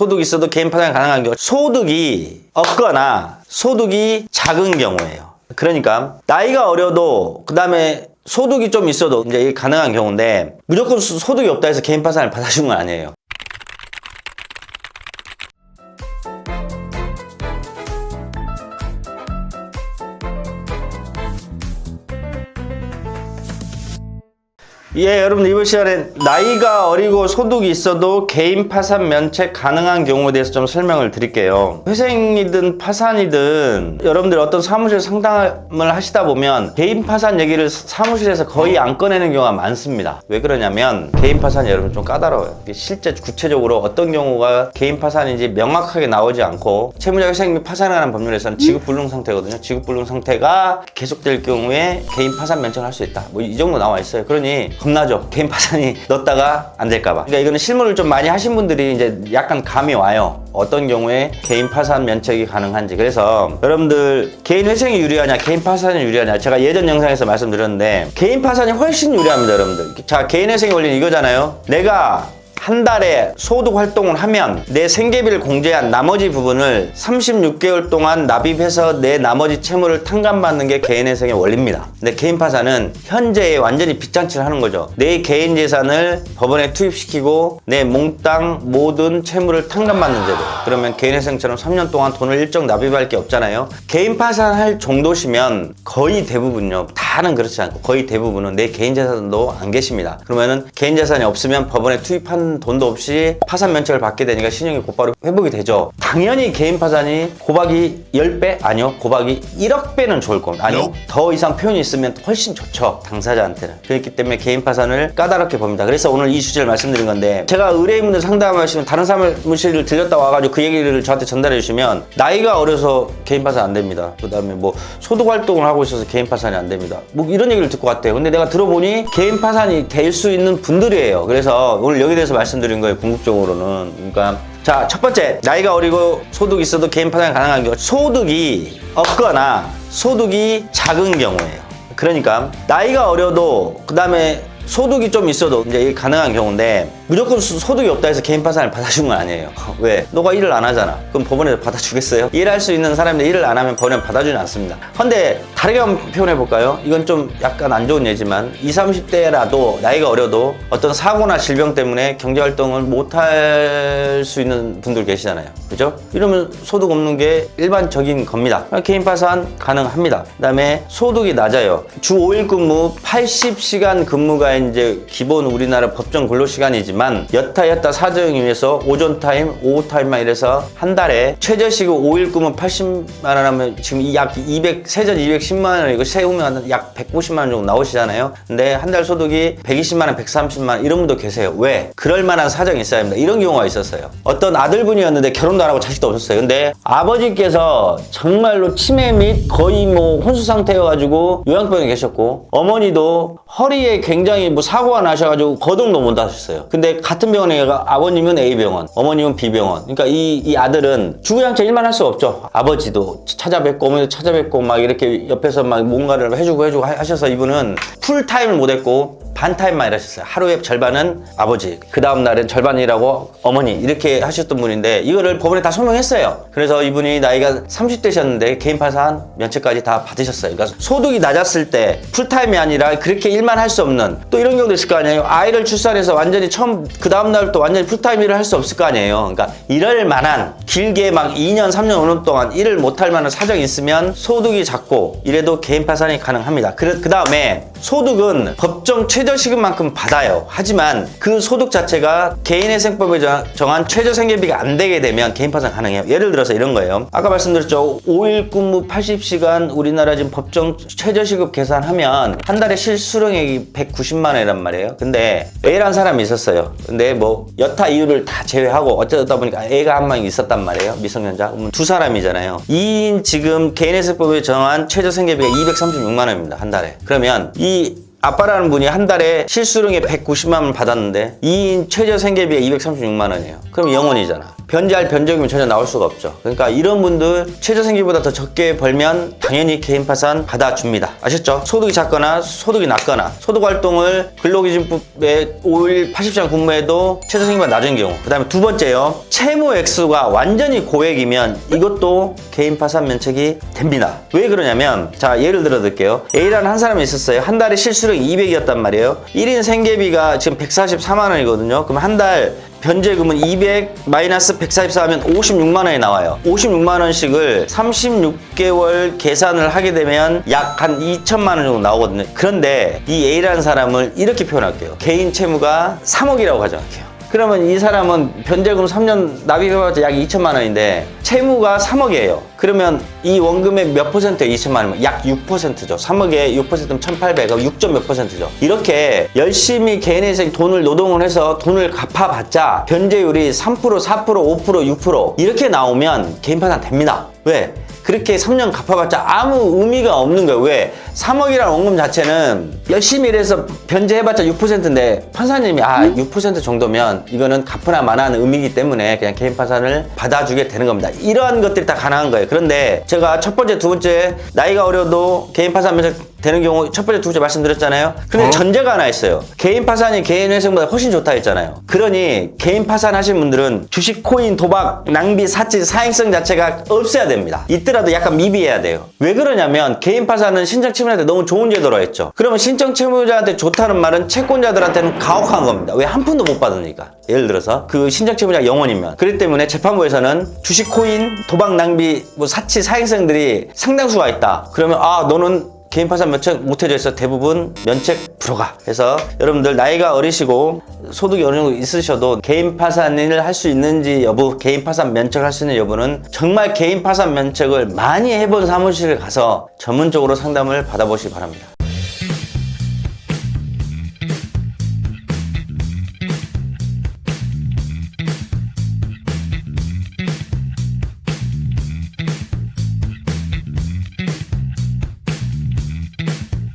소득이 있어도 개인 파산이 가능한 경우, 소득이 없거나 소득이 작은 경우예요. 그러니까 나이가 어려도 그 다음에 소득이 좀 있어도 이제 이게 가능한 경우인데, 무조건 소득이 없다 해서 개인 파산을 받아준 건 아니에요. 예, 여러분 이번 시간에 나이가 어리고 소득이 있어도 개인 파산 면책 가능한 경우에 대해서 좀 설명을 드릴게요. 회생이든 파산이든 여러분들 어떤 사무실 상담을 하시다 보면 개인 파산 얘기를 사무실에서 거의 안 꺼내는 경우가 많습니다. 왜 그러냐면 개인 파산이 여러분 좀 까다로워요. 실제 구체적으로 어떤 경우가 개인 파산인지 명확하게 나오지 않고, 채무자 회생 및 파산에 관한 법률에서는 지급불능 상태거든요. 지급불능 상태가 계속될 경우에 개인 파산 면책을 할 수 있다, 뭐 이 정도 나와 있어요. 그러니 겁나죠. 개인 파산이 넣었다가 안 될까봐. 그러니까 이거는 실무를 좀 많이 하신 분들이 이제 약간 감이 와요. 어떤 경우에 개인 파산 면책이 가능한지. 그래서 여러분들 개인 회생이 유리하냐 개인 파산이 유리하냐, 제가 예전 영상에서 말씀드렸는데 개인 파산이 훨씬 유리합니다. 여러분들, 자, 개인 회생의 원리는 이거잖아요. 내가 한 달에 소득 활동을 하면 내 생계비를 공제한 나머지 부분을 36개월 동안 납입해서 내 나머지 채무를 탕감받는 게 개인회생의 원리입니다. 근데 개인 파산은 현재에 완전히 빚장치를 하는 거죠. 내 개인 재산을 법원에 투입시키고 내 몽땅 모든 채무를 탕감받는 제도. 그러면 개인회생처럼 3년 동안 돈을 일정 납입할 게 없잖아요. 개인 파산할 정도시면 거의 대부분요, 다는 그렇지 않고 거의 대부분은 내 개인 재산도 안 계십니다. 그러면은 개인 재산이 없으면 법원에 투입한 돈도 없이 파산 면책을 받게 되니까 신용이 곧바로 회복이 되죠. 당연히 개인 파산이 곱하기 10배? 아니요, 곱하기 1억 배는 좋을 겁니다. 아니요, 더 이상 표현이 있으면 훨씬 좋죠, 당사자한테는. 그렇기 때문에 개인 파산을 까다롭게 봅니다. 그래서 오늘 이 주제를 말씀드린 건데, 제가 의뢰인분들 상담하시면 다른 사무실을 들렸다 와가지고 그 얘기를 저한테 전달해 주시면 나이가 어려서 개인 파산 안 됩니다, 그 다음에 뭐 소득 활동을 하고 있어서 개인 파산이 안 됩니다, 뭐 이런 얘기를 듣고 왔대요. 근데 내가 들어보니 개인 파산이 될 수 있는 분들이에요. 그래서 오늘 여기에 대해서 말씀드린 거예요, 궁극적으로는. 그러니까 자, 첫 번째, 나이가 어리고 소득이 있어도 개인 파산이 가능한 경우, 소득이 없거나 소득이 작은 경우예요. 그러니까 나이가 어려도 그 다음에 소득이 좀 있어도 이제 이게 가능한 경우인데, 무조건 소득이 없다 해서 개인 파산을 받아준 건 아니에요. 왜? 너가 일을 안 하잖아. 그럼 법원에서 받아주겠어요? 일할 수 있는 사람인데 일을 안 하면 법원에 받아주지 않습니다. 근데 다르게 한번 표현해 볼까요? 이건 좀 약간 안 좋은 예지만 20, 30대라도 나이가 어려도 어떤 사고나 질병 때문에 경제활동을 못할 수 있는 분들 계시잖아요. 그죠? 이러면 소득 없는 게 일반적인 겁니다. 개인 파산 가능합니다. 그 다음에 소득이 낮아요. 주 5일 근무 80시간 근무가 이제 기본 우리나라 법정 근로시간이지만, 여타 사정에 의해서 오전 타임, 오후 타임만 이래서 한 달에 최저시급 5일 근무 80만 원 하면 지금 약 200, 세전 210만 원이고 세우면 약 150만 원 정도 나오시잖아요. 근데 한 달 소득이 120만 원, 130만 원 이런 분도 계세요. 왜? 그럴 만한 사정이 있어야 합니다. 이런 경우가 있었어요. 어떤 아들분이었는데 결혼도 안 하고 자식도 없었어요. 근데 아버지께서 정말로 치매 및 거의 뭐 혼수 상태여가지고 요양병에 계셨고, 어머니도 허리에 굉장히 뭐 사고가 나셔가지고 거동도 못 하셨어요. 근데 같은 병원에 아버님은 A병원, 어머님은 B병원. 그러니까 이 아들은 주구장창 일만 할 수 없죠. 아버지도 찾아뵙고 어머니도 찾아뵙고 막 이렇게 옆에서 막 뭔가를 해주고 하셔서 이분은 풀타임을 못 했고 반타임만 일하셨어요. 하루에 절반은 아버지, 그 다음 날은 절반 일하고 어머니, 이렇게 하셨던 분인데 이거를 법원에 다 소명했어요. 그래서 이분이 나이가 30대셨는데 개인 파산 면책까지 다 받으셨어요. 그러니까 소득이 낮았을 때 풀타임이 아니라 그렇게 일만 할 수 없는, 또 이런 경우도 있을 거 아니에요. 아이를 출산해서 완전히 처음 그 다음 날 또 완전히 풀타임 일을 할 수 없을 거 아니에요. 그러니까 이럴 만한, 길게 막 2년 3년 5년 동안 일을 못할 만한 사정이 있으면 소득이 작고 이래도 개인 파산이 가능합니다. 그 다음에 소득은 법정 최저시급만큼 받아요. 하지만 그 소득 자체가 개인회생법에 정한 최저생계비가 안 되게 되면 개인 파산 가능해요. 예를 들어서 이런 거예요. 아까 말씀드렸죠. 5일 근무 80시간 우리나라 지금 법정 최저시급 계산하면 한 달에 실수령액이 190만 원이란 말이에요. 근데 A라는 사람이 있었어요. 근데 뭐 여타 이유를 다 제외하고 어쩌다 보니까 애가 한 명 있었단 말이에요. 미성년자. 그러면 두 사람이잖아요. 2인 지금 개인회생법에 정한 최저생계비가 236만 원입니다. 한 달에. 그러면 이 아빠라는 분이 한 달에 실수령에 190만 원 받았는데 2인 최저 생계비가 236만 원이에요. 그럼 0원이잖아. 변제할 변제금이 전혀 나올 수가 없죠. 그러니까 이런 분들 최저생계보다 더 적게 벌면 당연히 개인 파산 받아줍니다. 아셨죠? 소득이 작거나 소득이 낮거나 소득활동을 근로기준법에 5일 80시간 근무해도 최저생계보다 낮은 경우. 그 다음에 두 번째요. 채무 액수가 완전히 고액이면 이것도 개인 파산 면책이 됩니다. 왜 그러냐면 자 예를 들어 드릴게요. A라는 한 사람이 있었어요. 한 달에 실수령이 200이었단 말이에요. 1인 생계비가 지금 144만 원이거든요. 그럼 한 달 변제금은 200 마이너스 144 하면 56만 원이 나와요. 56만 원씩을 36개월 계산을 하게 되면 약 한 2천만 원 정도 나오거든요. 그런데 이 A라는 사람을 이렇게 표현할게요. 개인 채무가 3억이라고 가정할게요. 그러면 이 사람은 변제금 3년 납입해봤자 약 2천만 원인데 채무가 3억이에요. 그러면 이 원금의 몇 퍼센트예요? 2천만 원이면 약 6%죠. 3억에 6%면 1,800, 6몇 퍼센트죠. 이렇게 열심히 개인에서 돈을 노동을 해서 돈을 갚아봤자 변제율이 3%, 4%, 5%, 6% 이렇게 나오면 개인 파산 됩니다. 왜? 그렇게 3년 갚아봤자 아무 의미가 없는 거예요. 왜? 3억이라는 원금 자체는 열심히 일해서 변제해봤자 6%인데 판사님이 6% 정도면 이거는 갚으나 마나하는 의미이기 때문에 그냥 개인 파산을 받아주게 되는 겁니다. 이러한 것들이 다 가능한 거예요. 그런데 제가 첫 번째, 두 번째 나이가 어려도 개인 파산 면책 되는 경우 첫 번째, 두 번째 말씀드렸잖아요. 근데 전제가 하나 있어요. 개인 파산이 개인 회생보다 훨씬 좋다 했잖아요. 그러니 개인 파산 하신 분들은 주식, 코인, 도박, 낭비, 사치, 사행성 자체가 없어야 됩니다. 있더라도 약간 미비해야 돼요. 왜 그러냐면 개인 파산은 신청 채무자한테 너무 좋은 제도로 했죠. 그러면 신청 채무자한테 좋다는 말은 채권자들한테는 가혹한 겁니다. 왜? 한 푼도 못 받으니까. 예를 들어서 그 신청 채무자 영원이면. 그렇기 때문에 재판부에서는 주식, 코인, 도박, 낭비, 사치, 사행성들이 상당수가 있다. 그러면 너는 개인 파산 면책 못해져 있어. 대부분 면책 불허가. 그래서 여러분들 나이가 어리시고 소득이 어느 정도 있으셔도 개인 파산을 할 수 있는지 여부, 개인 파산 면책을 할 수 있는 여부는 정말 개인 파산 면책을 많이 해본 사무실에 가서 전문적으로 상담을 받아보시기 바랍니다.